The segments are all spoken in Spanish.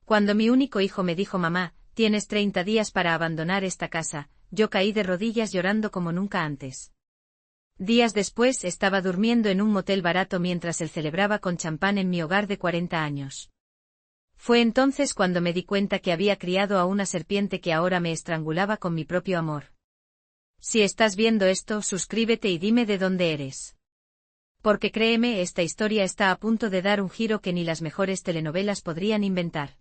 Cuando mi único hijo me dijo mamá, tienes 30 días para abandonar esta casa, yo caí de rodillas llorando como nunca antes. Días después estaba durmiendo en un motel barato mientras él celebraba con champán en mi hogar de 40 años. Fue entonces cuando me di cuenta que había criado a una serpiente que ahora me estrangulaba con mi propio amor. Si estás viendo esto, suscríbete y dime de dónde eres. Porque créeme, esta historia está a punto de dar un giro que ni las mejores telenovelas podrían inventar.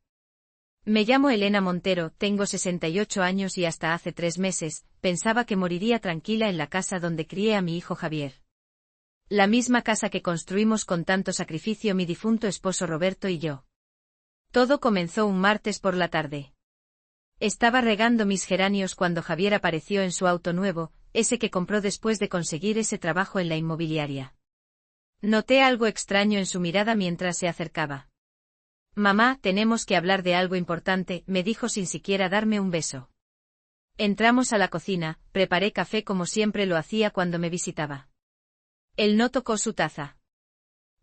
Me llamo Elena Montero, tengo 68 años y hasta hace 3 meses, pensaba que moriría tranquila en la casa donde crié a mi hijo Javier. La misma casa que construimos con tanto sacrificio mi difunto esposo Roberto y yo. Todo comenzó un martes por la tarde. Estaba regando mis geranios cuando Javier apareció en su auto nuevo, ese que compró después de conseguir ese trabajo en la inmobiliaria. Noté algo extraño en su mirada mientras se acercaba. Mamá, tenemos que hablar de algo importante, me dijo sin siquiera darme un beso. Entramos a la cocina, preparé café como siempre lo hacía cuando me visitaba. Él no tocó su taza.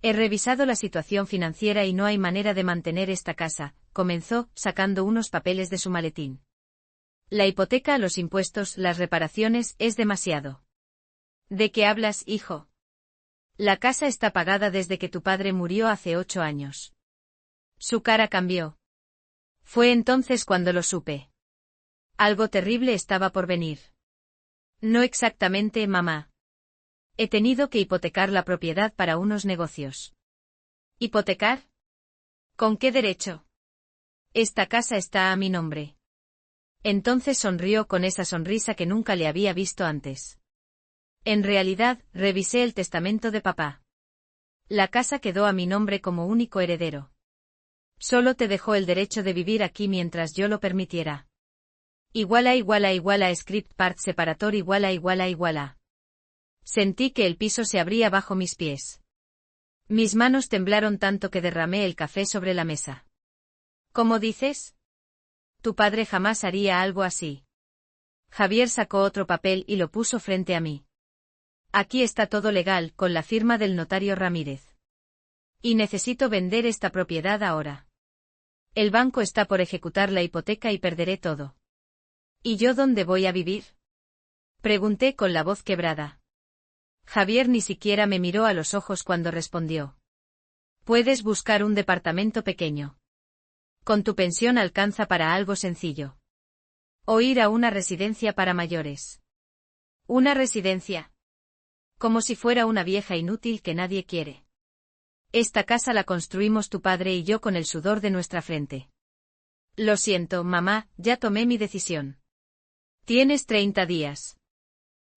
He revisado la situación financiera y no hay manera de mantener esta casa, comenzó, sacando unos papeles de su maletín. La hipoteca, los impuestos, las reparaciones, es demasiado. ¿De qué hablas, hijo? La casa está pagada desde que tu padre murió hace 8 años. Su cara cambió. Fue entonces cuando lo supe. Algo terrible estaba por venir. No exactamente, mamá. He tenido que hipotecar la propiedad para unos negocios. ¿Hipotecar? ¿Con qué derecho? Esta casa está a mi nombre. Entonces sonrió con esa sonrisa que nunca le había visto antes. En realidad, revisé el testamento de papá. La casa quedó a mi nombre como único heredero. Solo te dejó el derecho de vivir aquí mientras yo lo permitiera. Script part separator igual a. Sentí que el piso se abría bajo mis pies. Mis manos temblaron tanto que derramé el café sobre la mesa. ¿Cómo dices? Tu padre jamás haría algo así. Javier sacó otro papel y lo puso frente a mí. Aquí está todo legal, con la firma del notario Ramírez. Y necesito vender esta propiedad ahora. El banco está por ejecutar la hipoteca y perderé todo. ¿Y yo dónde voy a vivir? Pregunté con la voz quebrada. Javier ni siquiera me miró a los ojos cuando respondió. Puedes buscar un departamento pequeño. Con tu pensión alcanza para algo sencillo. O ir a una residencia para mayores. ¿Una residencia? Como si fuera una vieja inútil que nadie quiere. Esta casa la construimos tu padre y yo con el sudor de nuestra frente. Lo siento, mamá, ya tomé mi decisión. Tienes 30 días.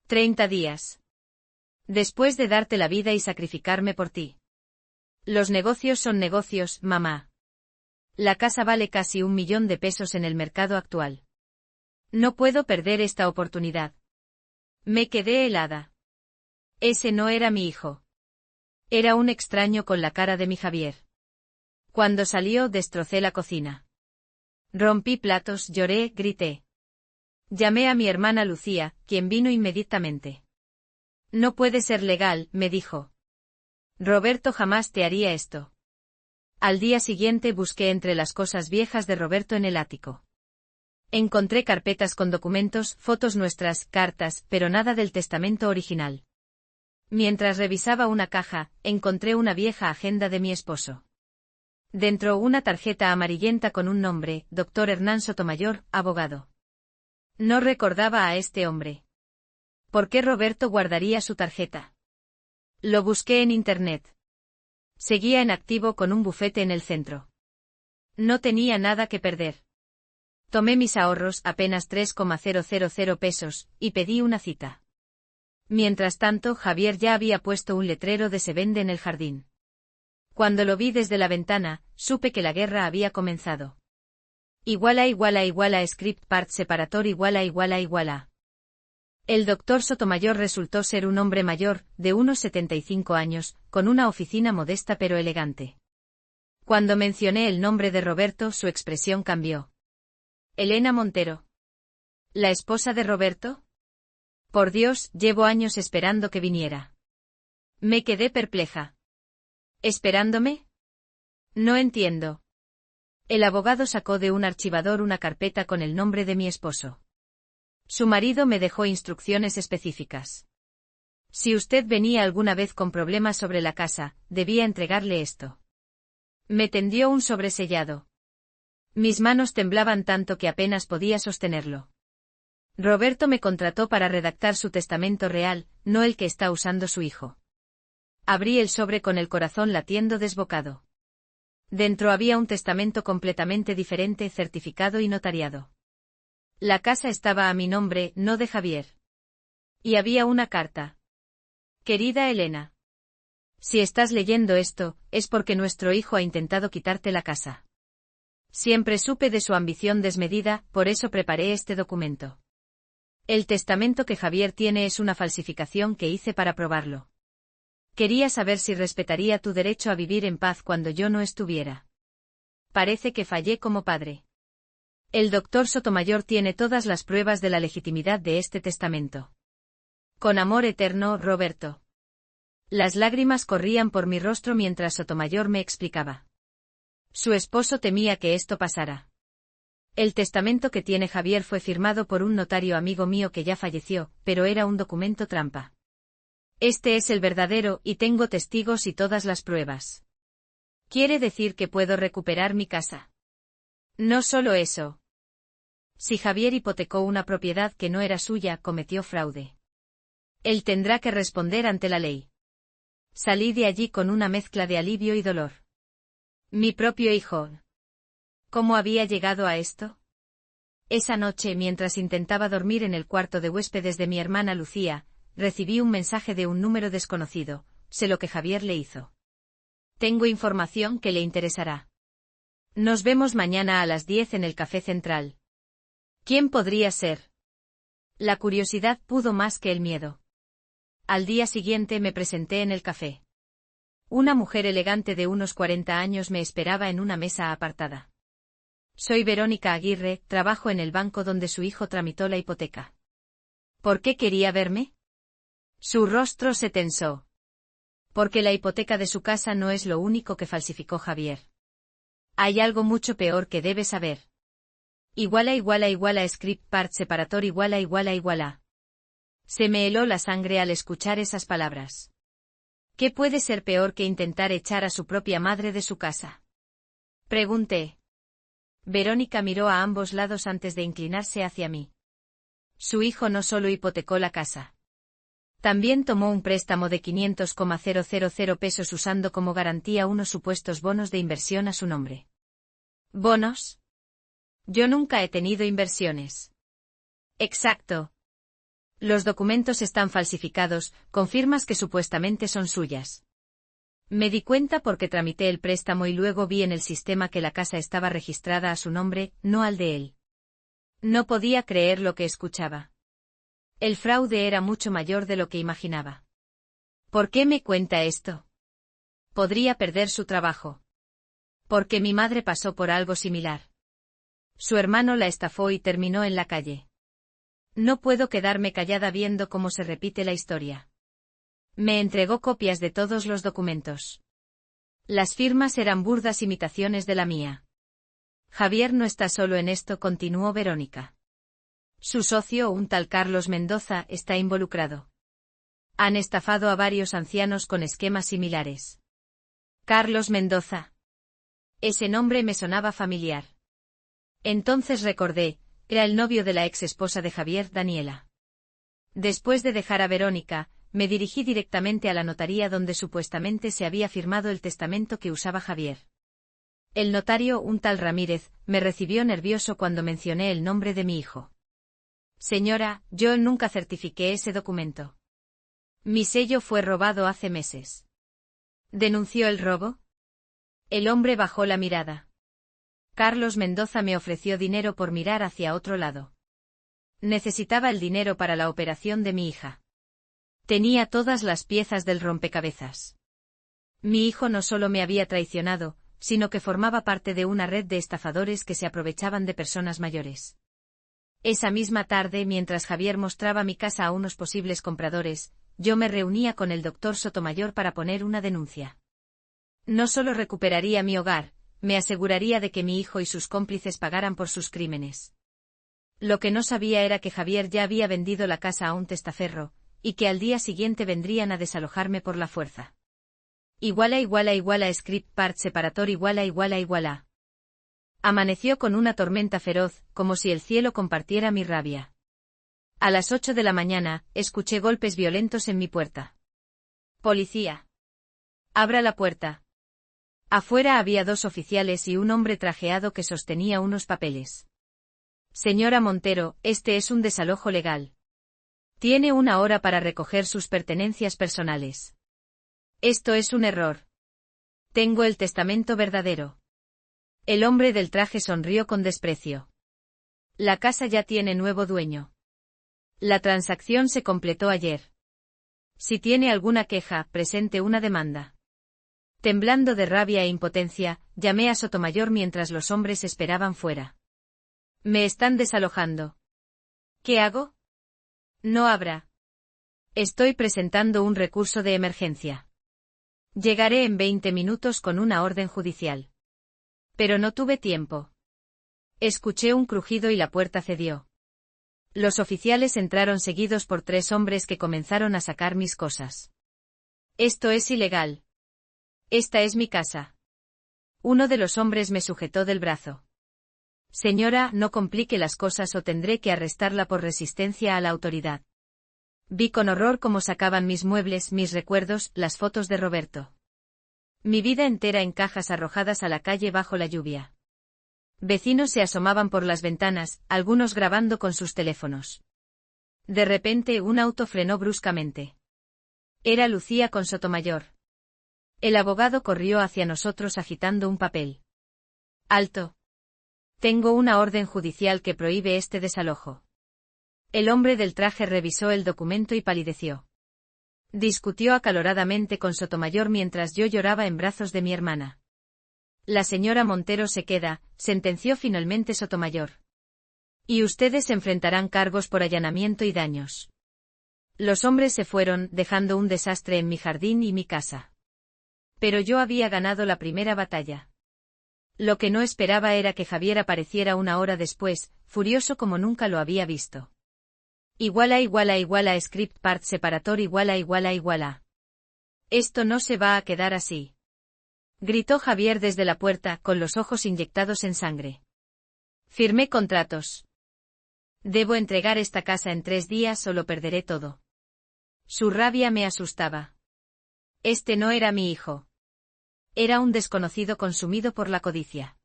30 días. Después de darte la vida y sacrificarme por ti. Los negocios son negocios, mamá. La casa vale casi 1 millón de pesos en el mercado actual. No puedo perder esta oportunidad. Me quedé helada. Ese no era mi hijo. Era un extraño con la cara de mi Javier. Cuando salió, destrocé la cocina. Rompí platos, lloré, grité. Llamé a mi hermana Lucía, quien vino inmediatamente. No puede ser legal, me dijo. Roberto jamás te haría esto. Al día siguiente busqué entre las cosas viejas de Roberto en el ático. Encontré carpetas con documentos, fotos nuestras, cartas, pero nada del testamento original. Mientras revisaba una caja, encontré una vieja agenda de mi esposo. Dentro una tarjeta amarillenta con un nombre, Dr. Hernán Sotomayor, abogado. No recordaba a este hombre. ¿Por qué Roberto guardaría su tarjeta? Lo busqué en internet. Seguía en activo con un bufete en el centro. No tenía nada que perder. Tomé mis ahorros, apenas 3,000 pesos, y pedí una cita. Mientras tanto, Javier ya había puesto un letrero de se vende en el jardín. Cuando lo vi desde la ventana, supe que la guerra había comenzado. Script part separator igual a. El doctor Sotomayor resultó ser un hombre mayor, de unos 75 años, con una oficina modesta pero elegante. Cuando mencioné el nombre de Roberto, su expresión cambió. Elena Montero. ¿La esposa de Roberto? Por Dios, llevo años esperando que viniera. Me quedé perpleja. ¿Esperándome? No entiendo. El abogado sacó de un archivador una carpeta con el nombre de mi esposo. Su marido me dejó instrucciones específicas. Si usted venía alguna vez con problemas sobre la casa, debía entregarle esto. Me tendió un sobresellado. Mis manos temblaban tanto que apenas podía sostenerlo. Roberto me contrató para redactar su testamento real, no el que está usando su hijo. Abrí el sobre con el corazón latiendo desbocado. Dentro había un testamento completamente diferente, certificado y notariado. La casa estaba a mi nombre, no de Javier. Y había una carta. Querida Elena. Si estás leyendo esto, es porque nuestro hijo ha intentado quitarte la casa. Siempre supe de su ambición desmedida, por eso preparé este documento. El testamento que Javier tiene es una falsificación que hice para probarlo. Quería saber si respetaría tu derecho a vivir en paz cuando yo no estuviera. Parece que fallé como padre. El doctor Sotomayor tiene todas las pruebas de la legitimidad de este testamento. Con amor eterno, Roberto. Las lágrimas corrían por mi rostro mientras Sotomayor me explicaba. Su esposo temía que esto pasara. El testamento que tiene Javier fue firmado por un notario amigo mío que ya falleció, pero era un documento trampa. Este es el verdadero, y tengo testigos y todas las pruebas. ¿Quiere decir que puedo recuperar mi casa? No solo eso. Si Javier hipotecó una propiedad que no era suya, cometió fraude. Él tendrá que responder ante la ley. Salí de allí con una mezcla de alivio y dolor. Mi propio hijo. ¿Cómo había llegado a esto? Esa noche, mientras intentaba dormir en el cuarto de huéspedes de mi hermana Lucía, recibí un mensaje de un número desconocido. Sé lo que Javier le hizo. Tengo información que le interesará. Nos vemos mañana a las 10 en el Café Central. ¿Quién podría ser? La curiosidad pudo más que el miedo. Al día siguiente me presenté en el café. Una mujer elegante de unos 40 años me esperaba en una mesa apartada. Soy Verónica Aguirre, trabajo en el banco donde su hijo tramitó la hipoteca. ¿Por qué quería verme? Su rostro se tensó. Porque la hipoteca de su casa no es lo único que falsificó Javier. Hay algo mucho peor que debe saber. Script part separator iguala. Se me heló la sangre al escuchar esas palabras. ¿Qué puede ser peor que intentar echar a su propia madre de su casa? Pregunté. Verónica miró a ambos lados antes de inclinarse hacia mí. Su hijo no solo hipotecó la casa. También tomó un préstamo de 500,000 pesos usando como garantía unos supuestos bonos de inversión a su nombre. ¿Bonos? Yo nunca he tenido inversiones. Exacto. Los documentos están falsificados, con firmas que supuestamente son suyas. Me di cuenta porque tramité el préstamo y luego vi en el sistema que la casa estaba registrada a su nombre, no al de él. No podía creer lo que escuchaba. El fraude era mucho mayor de lo que imaginaba. ¿Por qué me cuenta esto? Podría perder su trabajo. Porque mi madre pasó por algo similar. Su hermano la estafó y terminó en la calle. No puedo quedarme callada viendo cómo se repite la historia. Me entregó copias de todos los documentos. Las firmas eran burdas imitaciones de la mía. Javier no está solo en esto, continuó Verónica. Su socio, un tal Carlos Mendoza, está involucrado. Han estafado a varios ancianos con esquemas similares. Carlos Mendoza. Ese nombre me sonaba familiar. Entonces recordé, era el novio de la ex esposa de Javier, Daniela. Después de dejar a Verónica, me dirigí directamente a la notaría donde supuestamente se había firmado el testamento que usaba Javier. El notario, un tal Ramírez, me recibió nervioso cuando mencioné el nombre de mi hijo. Señora, yo nunca certifiqué ese documento. Mi sello fue robado hace meses. ¿Denunció el robo? El hombre bajó la mirada. Carlos Mendoza me ofreció dinero por mirar hacia otro lado. Necesitaba el dinero para la operación de mi hija. Tenía todas las piezas del rompecabezas. Mi hijo no solo me había traicionado, sino que formaba parte de una red de estafadores que se aprovechaban de personas mayores. Esa misma tarde, mientras Javier mostraba mi casa a unos posibles compradores, yo me reunía con el doctor Sotomayor para poner una denuncia. No solo recuperaría mi hogar, me aseguraría de que mi hijo y sus cómplices pagaran por sus crímenes. Lo que no sabía era que Javier ya había vendido la casa a un testaferro, y que al día siguiente vendrían a desalojarme por la fuerza. Script part separator iguala. Amaneció con una tormenta feroz, como si el cielo compartiera mi rabia. A las 8 de la mañana, escuché golpes violentos en mi puerta. Policía. Abra la puerta. Afuera había 2 oficiales y un hombre trajeado que sostenía unos papeles. Señora Montero, este es un desalojo legal. Tiene 1 hora para recoger sus pertenencias personales. Esto es un error. Tengo el testamento verdadero. El hombre del traje sonrió con desprecio. La casa ya tiene nuevo dueño. La transacción se completó ayer. Si tiene alguna queja, presente una demanda. Temblando de rabia e impotencia, llamé a Sotomayor mientras los hombres esperaban fuera. Me están desalojando. ¿Qué hago? No habrá. Estoy presentando un recurso de emergencia. Llegaré en 20 minutos con una orden judicial. Pero no tuve tiempo. Escuché un crujido y la puerta cedió. Los oficiales entraron seguidos por 3 hombres que comenzaron a sacar mis cosas. Esto es ilegal. Esta es mi casa. Uno de los hombres me sujetó del brazo. Señora, no complique las cosas o tendré que arrestarla por resistencia a la autoridad. Vi con horror cómo sacaban mis muebles, mis recuerdos, las fotos de Roberto. Mi vida entera en cajas arrojadas a la calle bajo la lluvia. Vecinos se asomaban por las ventanas, algunos grabando con sus teléfonos. De repente un auto frenó bruscamente. Era Lucía con Sotomayor. El abogado corrió hacia nosotros agitando un papel. ¡Alto! Tengo una orden judicial que prohíbe este desalojo. El hombre del traje revisó el documento y palideció. Discutió acaloradamente con Sotomayor mientras yo lloraba en brazos de mi hermana. La señora Montero se queda, sentenció finalmente Sotomayor. Y ustedes enfrentarán cargos por allanamiento y daños. Los hombres se fueron, dejando un desastre en mi jardín y mi casa. Pero yo había ganado la primera batalla. Lo que no esperaba era que Javier apareciera 1 hora después, furioso como nunca lo había visto. Script part separator iguala. Esto no se va a quedar así. Gritó Javier desde la puerta, con los ojos inyectados en sangre. Firmé contratos. Debo entregar esta casa en 3 días o lo perderé todo. Su rabia me asustaba. Este no era mi hijo. Era un desconocido consumido por la codicia.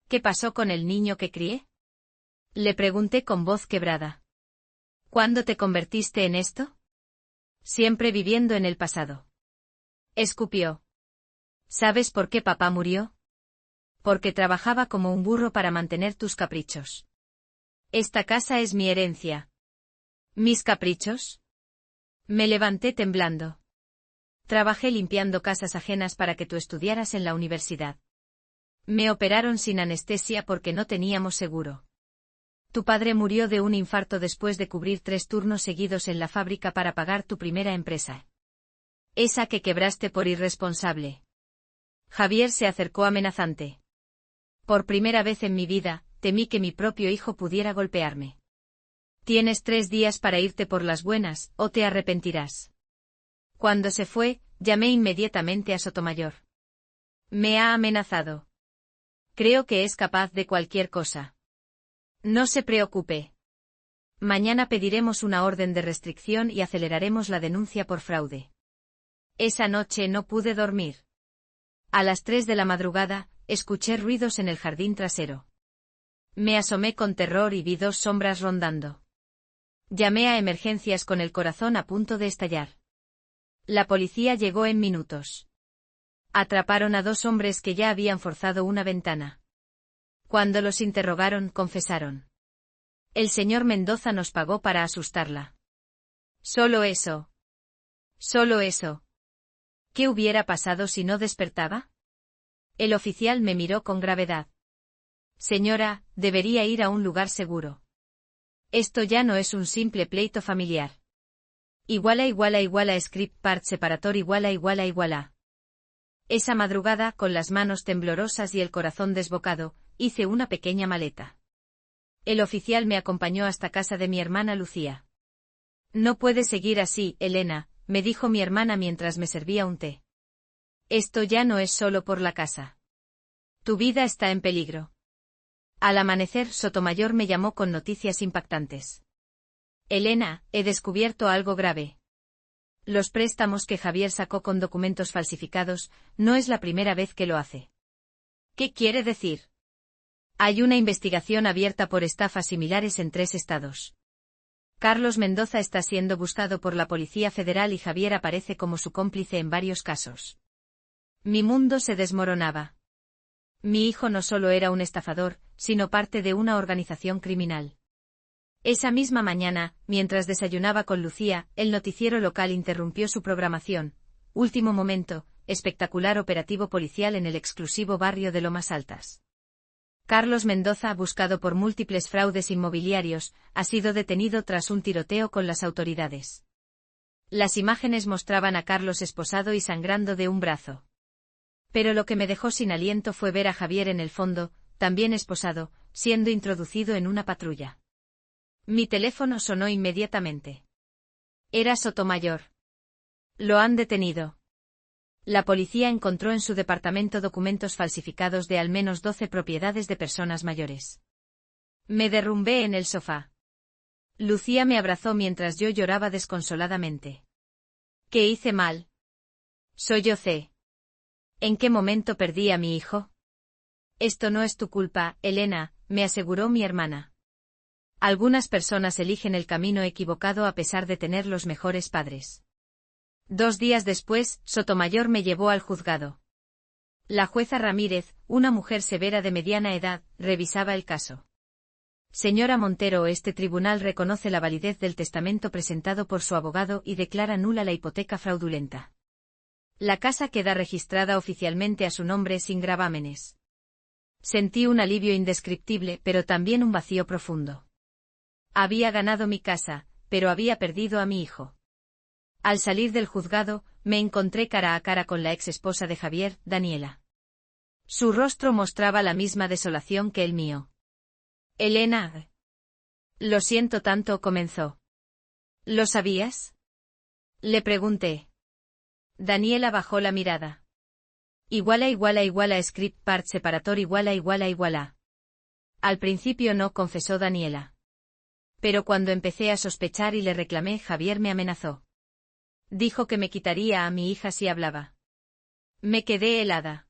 ¿Qué pasó con el niño que crié? Le pregunté con voz quebrada. ¿Cuándo te convertiste en esto? Siempre viviendo en el pasado. Escupió. ¿Sabes por qué papá murió? Porque trabajaba como un burro para mantener tus caprichos. Esta casa es mi herencia. ¿Mis caprichos? Me levanté temblando. Trabajé limpiando casas ajenas para que tú estudiaras en la universidad. Me operaron sin anestesia porque no teníamos seguro. Tu padre murió de un infarto después de cubrir 3 turnos seguidos en la fábrica para pagar tu primera empresa. Esa que quebraste por irresponsable. Javier se acercó amenazante. Por primera vez en mi vida, temí que mi propio hijo pudiera golpearme. Tienes 3 días para irte por las buenas, o te arrepentirás. Cuando se fue, llamé inmediatamente a Sotomayor. Me ha amenazado. Creo que es capaz de cualquier cosa. No se preocupe. Mañana pediremos una orden de restricción y aceleraremos la denuncia por fraude. Esa noche no pude dormir. A las 3 de la madrugada, escuché ruidos en el jardín trasero. Me asomé con terror y vi 2 sombras rondando. Llamé a emergencias con el corazón a punto de estallar. La policía llegó en minutos. Atraparon a 2 hombres que ya habían forzado una ventana. Cuando los interrogaron, confesaron. El señor Mendoza nos pagó para asustarla. Solo eso. Solo eso. ¿Qué hubiera pasado si no despertaba? El oficial me miró con gravedad. Señora, debería ir a un lugar seguro. Esto ya no es un simple pleito familiar. Script part separator iguala. Esa madrugada, con las manos temblorosas y el corazón desbocado, hice una pequeña maleta. El oficial me acompañó hasta casa de mi hermana Lucía. No puede seguir así, Elena, me dijo mi hermana mientras me servía un té. Esto ya no es solo por la casa. Tu vida está en peligro. Al amanecer, Sotomayor me llamó con noticias impactantes. Elena, he descubierto algo grave. Los préstamos que Javier sacó con documentos falsificados, no es la primera vez que lo hace. ¿Qué quiere decir? Hay una investigación abierta por estafas similares en 3 estados. Carlos Mendoza está siendo buscado por la Policía Federal y Javier aparece como su cómplice en varios casos. Mi mundo se desmoronaba. Mi hijo no solo era un estafador, sino parte de una organización criminal. Esa misma mañana, mientras desayunaba con Lucía, el noticiero local interrumpió su programación. Último momento, espectacular operativo policial en el exclusivo barrio de Lomas Altas. Carlos Mendoza, buscado por múltiples fraudes inmobiliarios, ha sido detenido tras un tiroteo con las autoridades. Las imágenes mostraban a Carlos esposado y sangrando de un brazo. Pero lo que me dejó sin aliento fue ver a Javier en el fondo, también esposado, siendo introducido en una patrulla. Mi teléfono sonó inmediatamente. Era Sotomayor. Lo han detenido. La policía encontró en su departamento documentos falsificados de al menos 12 propiedades de personas mayores. Me derrumbé en el sofá. Lucía me abrazó mientras yo lloraba desconsoladamente. ¿Qué hice mal? Sollocé. ¿En qué momento perdí a mi hijo? Esto no es tu culpa, Elena, me aseguró mi hermana. Algunas personas eligen el camino equivocado a pesar de tener los mejores padres. 2 días después, Sotomayor me llevó al juzgado. La jueza Ramírez, una mujer severa de mediana edad, revisaba el caso. Señora Montero, este tribunal reconoce la validez del testamento presentado por su abogado y declara nula la hipoteca fraudulenta. La casa queda registrada oficialmente a su nombre sin gravámenes. Sentí un alivio indescriptible, pero también un vacío profundo. Había ganado mi casa, pero había perdido a mi hijo. Al salir del juzgado, me encontré cara a cara con la ex esposa de Javier, Daniela. Su rostro mostraba la misma desolación que el mío. Elena. Lo siento tanto, comenzó. ¿Lo sabías? Le pregunté. Daniela bajó la mirada. iguala script part separator iguala. Al principio no, confesó Daniela. Pero cuando empecé a sospechar y le reclamé, Javier me amenazó. Dijo que me quitaría a mi hija si hablaba. Me quedé helada.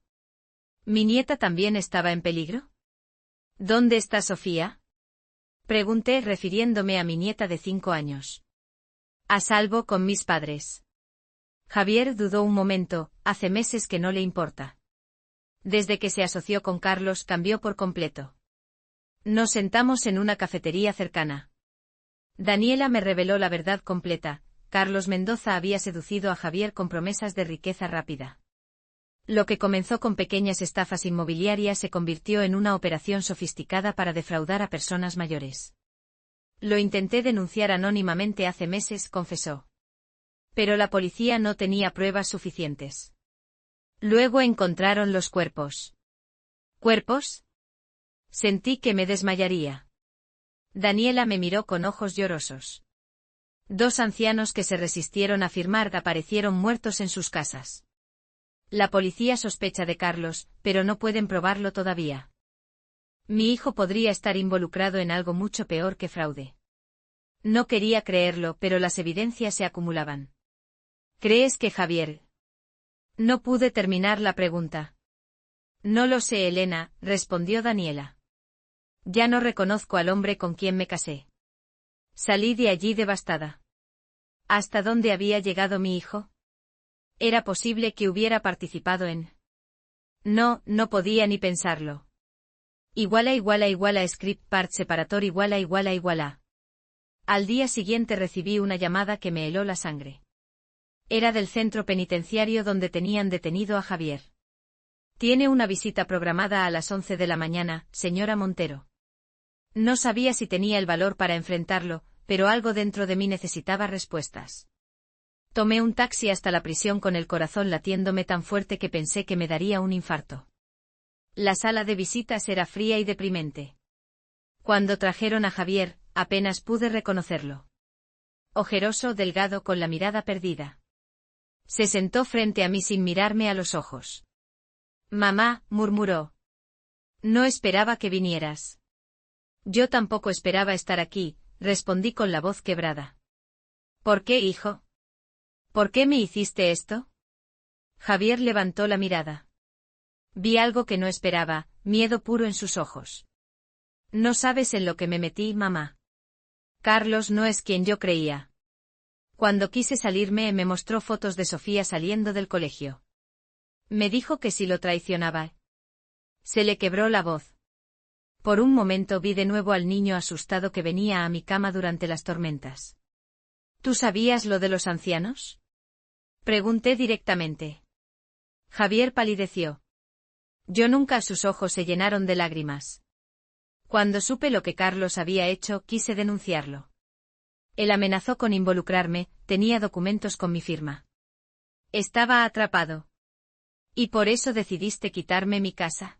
¿Mi nieta también estaba en peligro? ¿Dónde está Sofía? Pregunté refiriéndome a mi nieta de 5 años. A salvo con mis padres. Javier dudó un momento, hace meses que no le importa. Desde que se asoció con Carlos cambió por completo. Nos sentamos en una cafetería cercana. Daniela me reveló la verdad completa. Carlos Mendoza había seducido a Javier con promesas de riqueza rápida. Lo que comenzó con pequeñas estafas inmobiliarias se convirtió en una operación sofisticada para defraudar a personas mayores. Lo intenté denunciar anónimamente hace meses, confesó. Pero la policía no tenía pruebas suficientes. Luego encontraron los cuerpos. ¿Cuerpos? Sentí que me desmayaría. Daniela me miró con ojos llorosos. 2 ancianos que se resistieron a firmar aparecieron muertos en sus casas. La policía sospecha de Carlos, pero no pueden probarlo todavía. Mi hijo podría estar involucrado en algo mucho peor que fraude. No quería creerlo, pero las evidencias se acumulaban. ¿Crees que Javier? No pude terminar la pregunta. No lo sé, Elena, respondió Daniela. Ya no reconozco al hombre con quien me casé. Salí de allí devastada. ¿Hasta dónde había llegado mi hijo? ¿Era posible que hubiera participado en? No, no podía ni pensarlo. Iguala script part separator iguala. Al día siguiente recibí una llamada que me heló la sangre. Era del centro penitenciario donde tenían detenido a Javier. Tiene una visita programada a las 11 de la mañana, señora Montero. No sabía si tenía el valor para enfrentarlo, pero algo dentro de mí necesitaba respuestas. Tomé un taxi hasta la prisión con el corazón latiéndome tan fuerte que pensé que me daría un infarto. La sala de visitas era fría y deprimente. Cuando trajeron a Javier, apenas pude reconocerlo. Ojeroso, delgado, con la mirada perdida. Se sentó frente a mí sin mirarme a los ojos. Mamá, murmuró. No esperaba que vinieras. Yo tampoco esperaba estar aquí, respondí con la voz quebrada. ¿Por qué, hijo? ¿Por qué me hiciste esto? Javier levantó la mirada. Vi algo que no esperaba, miedo puro en sus ojos. No sabes en lo que me metí, mamá. Carlos no es quien yo creía. Cuando quise salirme me mostró fotos de Sofía saliendo del colegio. Me dijo que si lo traicionaba. Se le quebró la voz. Por un momento vi de nuevo al niño asustado que venía a mi cama durante las tormentas. ¿Tú sabías lo de los ancianos? Pregunté directamente. Javier palideció. Yo nunca. Sus ojos se llenaron de lágrimas. Cuando supe lo que Carlos había hecho, quise denunciarlo. Él amenazó con involucrarme, tenía documentos con mi firma. Estaba atrapado. ¿Y por eso decidiste quitarme mi casa?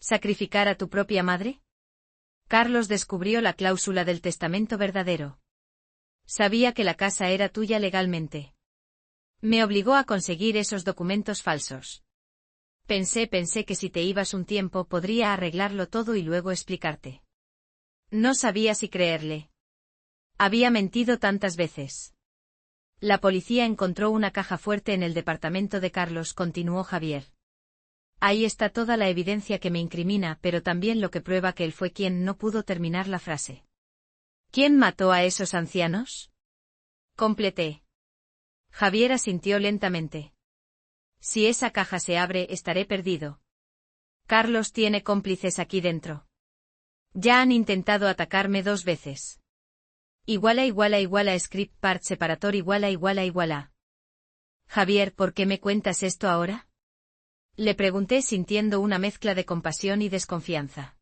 ¿Sacrificar a tu propia madre? Carlos descubrió la cláusula del testamento verdadero. Sabía que la casa era tuya legalmente. Me obligó a conseguir esos documentos falsos. Pensé que si te ibas un tiempo podría arreglarlo todo y luego explicarte. No sabía si creerle. Había mentido tantas veces. La policía encontró una caja fuerte en el departamento de Carlos, continuó Javier. Ahí está toda la evidencia que me incrimina, pero también lo que prueba que él fue quien. No pudo terminar la frase. ¿Quién mató a esos ancianos? Completé. Javier asintió lentamente. Si esa caja se abre, estaré perdido. Carlos tiene cómplices aquí dentro. Ya han intentado atacarme 2 veces. Script part separator iguala. Javier, ¿por qué me cuentas esto ahora? Le pregunté sintiendo una mezcla de compasión y desconfianza.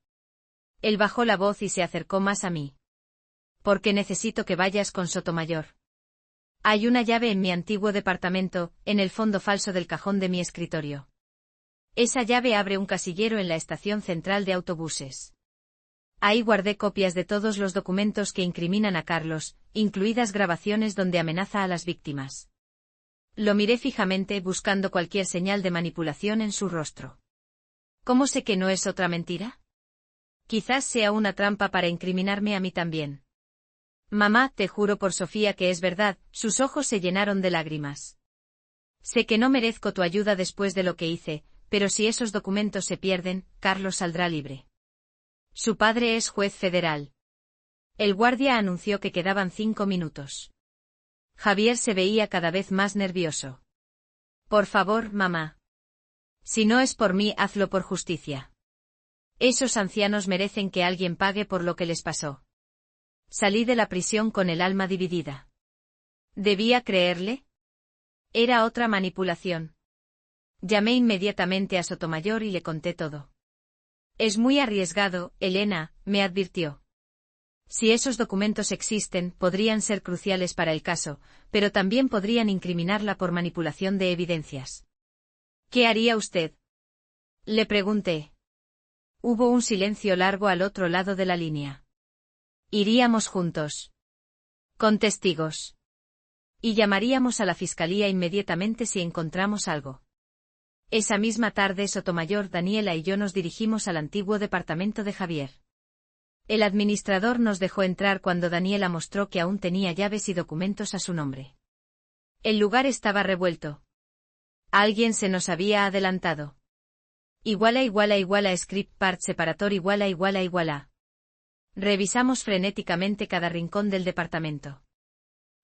Él bajó la voz y se acercó más a mí. Porque necesito que vayas con Sotomayor. Hay una llave en mi antiguo departamento, en el fondo falso del cajón de mi escritorio. Esa llave abre un casillero en la estación central de autobuses. Ahí guardé copias de todos los documentos que incriminan a Carlos, incluidas grabaciones donde amenaza a las víctimas. Lo miré fijamente buscando cualquier señal de manipulación en su rostro. ¿Cómo sé que no es otra mentira? Quizás sea una trampa para incriminarme a mí también. Mamá, te juro por Sofía que es verdad. Sus ojos se llenaron de lágrimas. Sé que no merezco tu ayuda después de lo que hice, pero si esos documentos se pierden, Carlos saldrá libre. Su padre es juez federal. El guardia anunció que quedaban 5 minutos. Javier se veía cada vez más nervioso. Por favor, mamá. Si no es por mí, hazlo por justicia. Esos ancianos merecen que alguien pague por lo que les pasó. Salí de la prisión con el alma dividida. ¿Debía creerle? Era otra manipulación. Llamé inmediatamente a Sotomayor y le conté todo. Es muy arriesgado, Elena, me advirtió. Si esos documentos existen, podrían ser cruciales para el caso, pero también podrían incriminarla por manipulación de evidencias. ¿Qué haría usted? Le pregunté. Hubo un silencio largo al otro lado de la línea. Iríamos juntos. Con testigos. Y llamaríamos a la fiscalía inmediatamente si encontramos algo. Esa misma tarde Sotomayor, Daniela y yo nos dirigimos al antiguo departamento de Javier. El administrador nos dejó entrar cuando Daniela mostró que aún tenía llaves y documentos a su nombre. El lugar estaba revuelto. Alguien se nos había adelantado. Script part separator iguala. Revisamos frenéticamente cada rincón del departamento.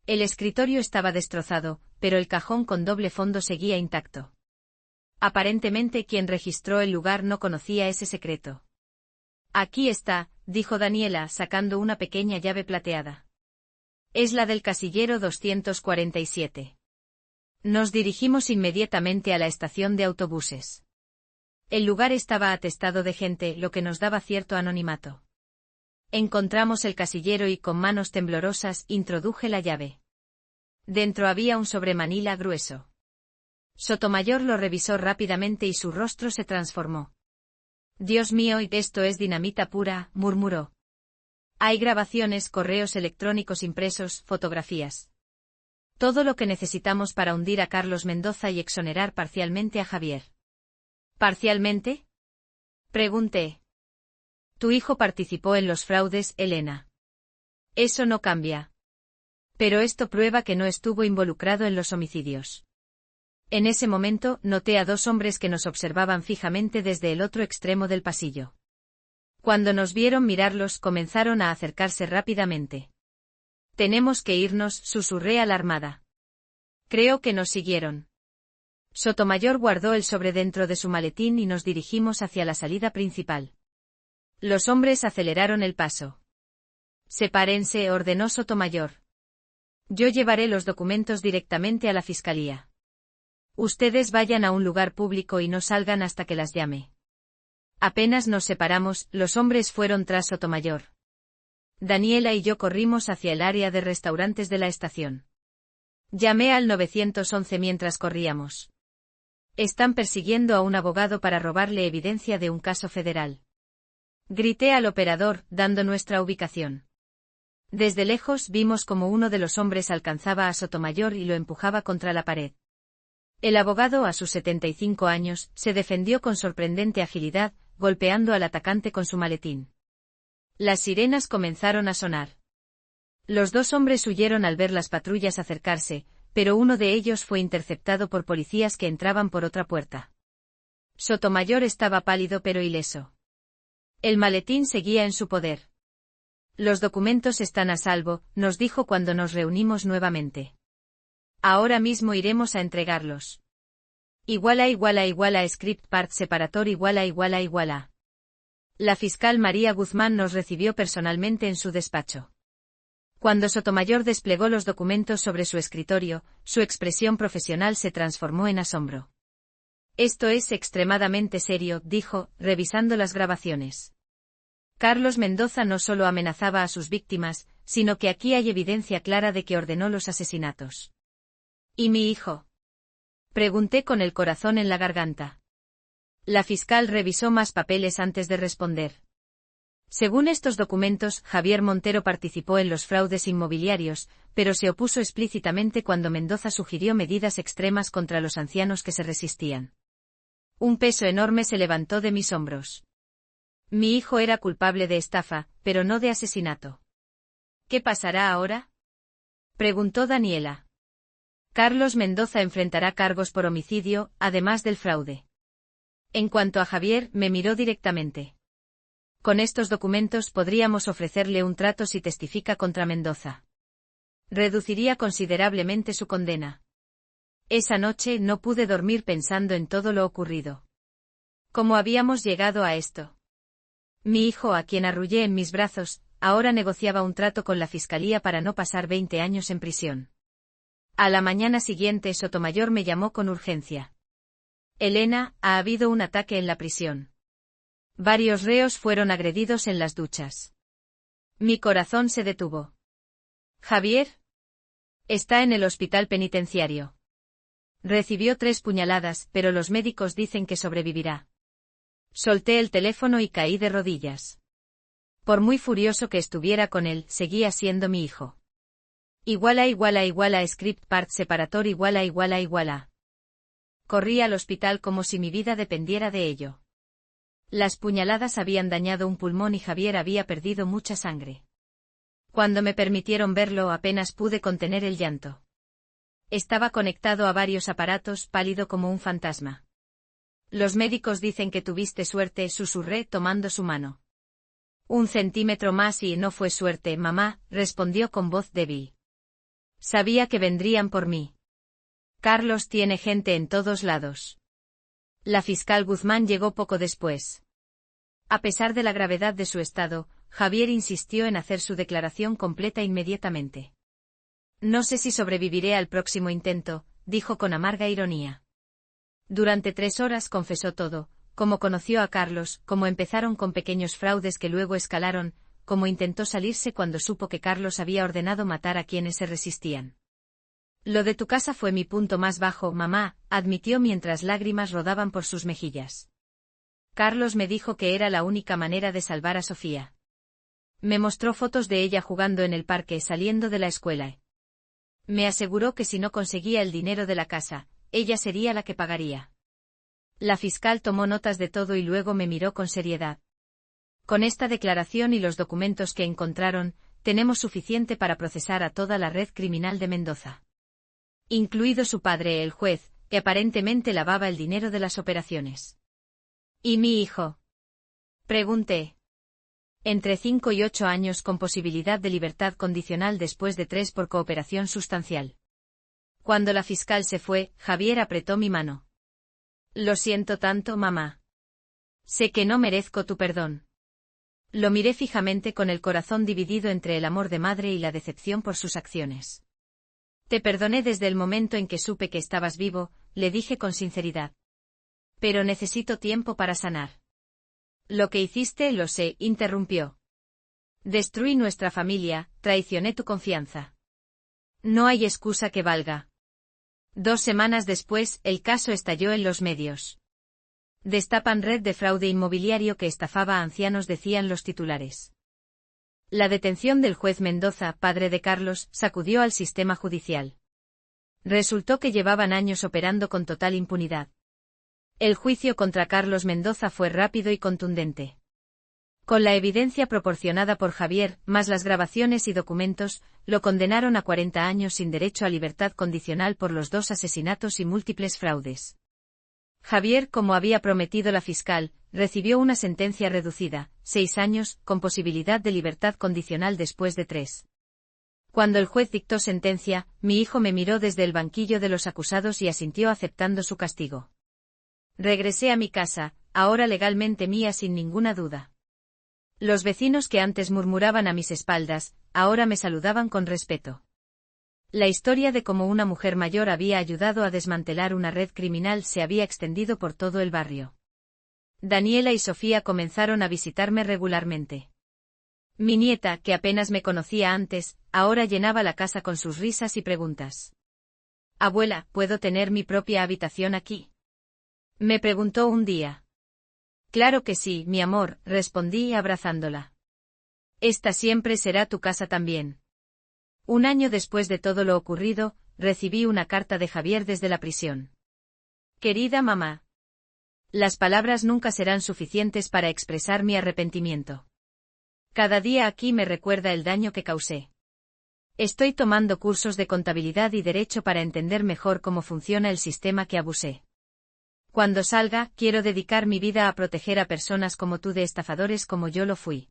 El escritorio estaba destrozado, pero el cajón con doble fondo seguía intacto. Aparentemente quien registró el lugar no conocía ese secreto. Aquí está, dijo Daniela sacando una pequeña llave plateada. Es la del casillero 247. Nos dirigimos inmediatamente a la estación de autobuses. El lugar estaba atestado de gente, lo que nos daba cierto anonimato. Encontramos el casillero y con manos temblorosas introduje la llave. Dentro había un sobremanila grueso. Sotomayor lo revisó rápidamente y su rostro se transformó. Dios mío, esto es dinamita pura, murmuró. Hay grabaciones, correos electrónicos impresos, fotografías. Todo lo que necesitamos para hundir a Carlos Mendoza y exonerar parcialmente a Javier. ¿Parcialmente? Pregunté. Tu hijo participó en los fraudes, Elena. Eso no cambia. Pero esto prueba que no estuvo involucrado en los homicidios. En ese momento, noté a dos hombres que nos observaban fijamente desde el otro extremo del pasillo. Cuando nos vieron mirarlos, comenzaron a acercarse rápidamente. Tenemos que irnos, susurré alarmada. Creo que nos siguieron. Sotomayor guardó el sobre dentro de su maletín y nos dirigimos hacia la salida principal. Los hombres aceleraron el paso. Sepárense, ordenó Sotomayor. Yo llevaré los documentos directamente a la fiscalía. Ustedes vayan a un lugar público y no salgan hasta que las llame. Apenas nos separamos, los hombres fueron tras Sotomayor. Daniela y yo corrimos hacia el área de restaurantes de la estación. Llamé al 911 mientras corríamos. Están persiguiendo a un abogado para robarle evidencia de un caso federal. Grité al operador, dando nuestra ubicación. Desde lejos vimos como uno de los hombres alcanzaba a Sotomayor y lo empujaba contra la pared. El abogado, a sus 75 años, se defendió con sorprendente agilidad, golpeando al atacante con su maletín. Las sirenas comenzaron a sonar. Los dos hombres huyeron al ver las patrullas acercarse, pero uno de ellos fue interceptado por policías que entraban por otra puerta. Sotomayor estaba pálido pero ileso. El maletín seguía en su poder. Los documentos están a salvo, nos dijo cuando nos reunimos nuevamente. Ahora mismo iremos a entregarlos. Script part separator iguala. La fiscal María Guzmán nos recibió personalmente en su despacho. Cuando Sotomayor desplegó los documentos sobre su escritorio, su expresión profesional se transformó en asombro. Esto es extremadamente serio, dijo, revisando las grabaciones. Carlos Mendoza no solo amenazaba a sus víctimas, sino que aquí hay evidencia clara de que ordenó los asesinatos. ¿Y mi hijo? Pregunté con el corazón en la garganta. La fiscal revisó más papeles antes de responder. Según estos documentos, Javier Montero participó en los fraudes inmobiliarios, pero se opuso explícitamente cuando Mendoza sugirió medidas extremas contra los ancianos que se resistían. Un peso enorme se levantó de mis hombros. Mi hijo era culpable de estafa, pero no de asesinato. ¿Qué pasará ahora? Preguntó Daniela. Carlos Mendoza enfrentará cargos por homicidio, además del fraude. En cuanto a Javier, me miró directamente. Con estos documentos podríamos ofrecerle un trato si testifica contra Mendoza. Reduciría considerablemente su condena. Esa noche no pude dormir pensando en todo lo ocurrido. ¿Cómo habíamos llegado a esto? Mi hijo, a quien arrullé en mis brazos, ahora negociaba un trato con la fiscalía para no pasar 20 años en prisión. A la mañana siguiente Sotomayor me llamó con urgencia. Elena, ha habido un ataque en la prisión. Varios reos fueron agredidos en las duchas. Mi corazón se detuvo. ¿Javier? Está en el hospital penitenciario. Recibió 3 puñaladas, pero los médicos dicen que sobrevivirá. Solté el teléfono y caí de rodillas. Por muy furioso que estuviera con él, seguía siendo mi hijo. Script part separator iguala. Corrí al hospital como si mi vida dependiera de ello. Las puñaladas habían dañado un pulmón y Javier había perdido mucha sangre. Cuando me permitieron verlo apenas pude contener el llanto. Estaba conectado a varios aparatos, pálido como un fantasma. Los médicos dicen que tuviste suerte, susurré tomando su mano. 1 centímetro más y no fue suerte, mamá, respondió con voz débil. Sabía que vendrían por mí. Carlos tiene gente en todos lados. La fiscal Guzmán llegó poco después. A pesar de la gravedad de su estado, Javier insistió en hacer su declaración completa inmediatamente. No sé si sobreviviré al próximo intento, dijo con amarga ironía. Durante 3 horas confesó todo, cómo conoció a Carlos, cómo empezaron con pequeños fraudes que luego escalaron, cómo intentó salirse cuando supo que Carlos había ordenado matar a quienes se resistían. Lo de tu casa fue mi punto más bajo, mamá, admitió mientras lágrimas rodaban por sus mejillas. Carlos me dijo que era la única manera de salvar a Sofía. Me mostró fotos de ella jugando en el parque saliendo de la escuela. Me aseguró que si no conseguía el dinero de la casa, ella sería la que pagaría. La fiscal tomó notas de todo y luego me miró con seriedad. Con esta declaración y los documentos que encontraron, tenemos suficiente para procesar a toda la red criminal de Mendoza. Incluido su padre, el juez, que aparentemente lavaba el dinero de las operaciones. ¿Y mi hijo? Pregunté. Entre 5 y 8 años con posibilidad de libertad condicional después de 3 por cooperación sustancial. Cuando la fiscal se fue, Javier apretó mi mano. Lo siento tanto, mamá. Sé que no merezco tu perdón. Lo miré fijamente con el corazón dividido entre el amor de madre y la decepción por sus acciones. Te perdoné desde el momento en que supe que estabas vivo, le dije con sinceridad. Pero necesito tiempo para sanar. Lo que hiciste lo sé, interrumpió. Destruí nuestra familia, traicioné tu confianza. No hay excusa que valga. 2 semanas después, el caso estalló en los medios. Destapan red de fraude inmobiliario que estafaba a ancianos, decían los titulares. La detención del juez Mendoza, padre de Carlos, sacudió al sistema judicial. Resultó que llevaban años operando con total impunidad. El juicio contra Carlos Mendoza fue rápido y contundente. Con la evidencia proporcionada por Javier, más las grabaciones y documentos, lo condenaron a 40 años sin derecho a libertad condicional por los 2 asesinatos y múltiples fraudes. Javier, como había prometido la fiscal, recibió una sentencia reducida, 6 años, con posibilidad de libertad condicional después de 3. Cuando el juez dictó sentencia, mi hijo me miró desde el banquillo de los acusados y asintió aceptando su castigo. Regresé a mi casa, ahora legalmente mía sin ninguna duda. Los vecinos que antes murmuraban a mis espaldas, ahora me saludaban con respeto. La historia de cómo una mujer mayor había ayudado a desmantelar una red criminal se había extendido por todo el barrio. Daniela y Sofía comenzaron a visitarme regularmente. Mi nieta, que apenas me conocía antes, ahora llenaba la casa con sus risas y preguntas. Abuela, ¿puedo tener mi propia habitación aquí? Me preguntó un día. Claro que sí, mi amor, respondí abrazándola. Esta siempre será tu casa también. 1 año después de todo lo ocurrido, recibí una carta de Javier desde la prisión. Querida mamá. Las palabras nunca serán suficientes para expresar mi arrepentimiento. Cada día aquí me recuerda el daño que causé. Estoy tomando cursos de contabilidad y derecho para entender mejor cómo funciona el sistema que abusé. Cuando salga, quiero dedicar mi vida a proteger a personas como tú de estafadores como yo lo fui.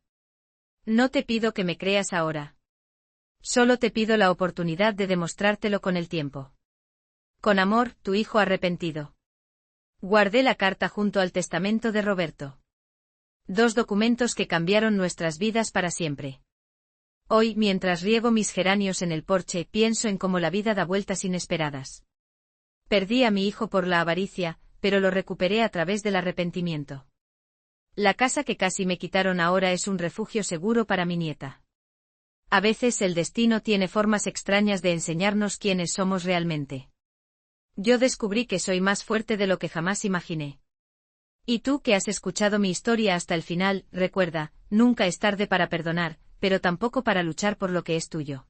No te pido que me creas ahora. Solo te pido la oportunidad de demostrártelo con el tiempo. Con amor, tu hijo arrepentido. Guardé la carta junto al testamento de Roberto. 2 documentos que cambiaron nuestras vidas para siempre. Hoy, mientras riego mis geranios en el porche, pienso en cómo la vida da vueltas inesperadas. Perdí a mi hijo por la avaricia, pero lo recuperé a través del arrepentimiento. La casa que casi me quitaron ahora es un refugio seguro para mi nieta. A veces el destino tiene formas extrañas de enseñarnos quiénes somos realmente. Yo descubrí que soy más fuerte de lo que jamás imaginé. Y tú que has escuchado mi historia hasta el final, recuerda, nunca es tarde para perdonar, pero tampoco para luchar por lo que es tuyo.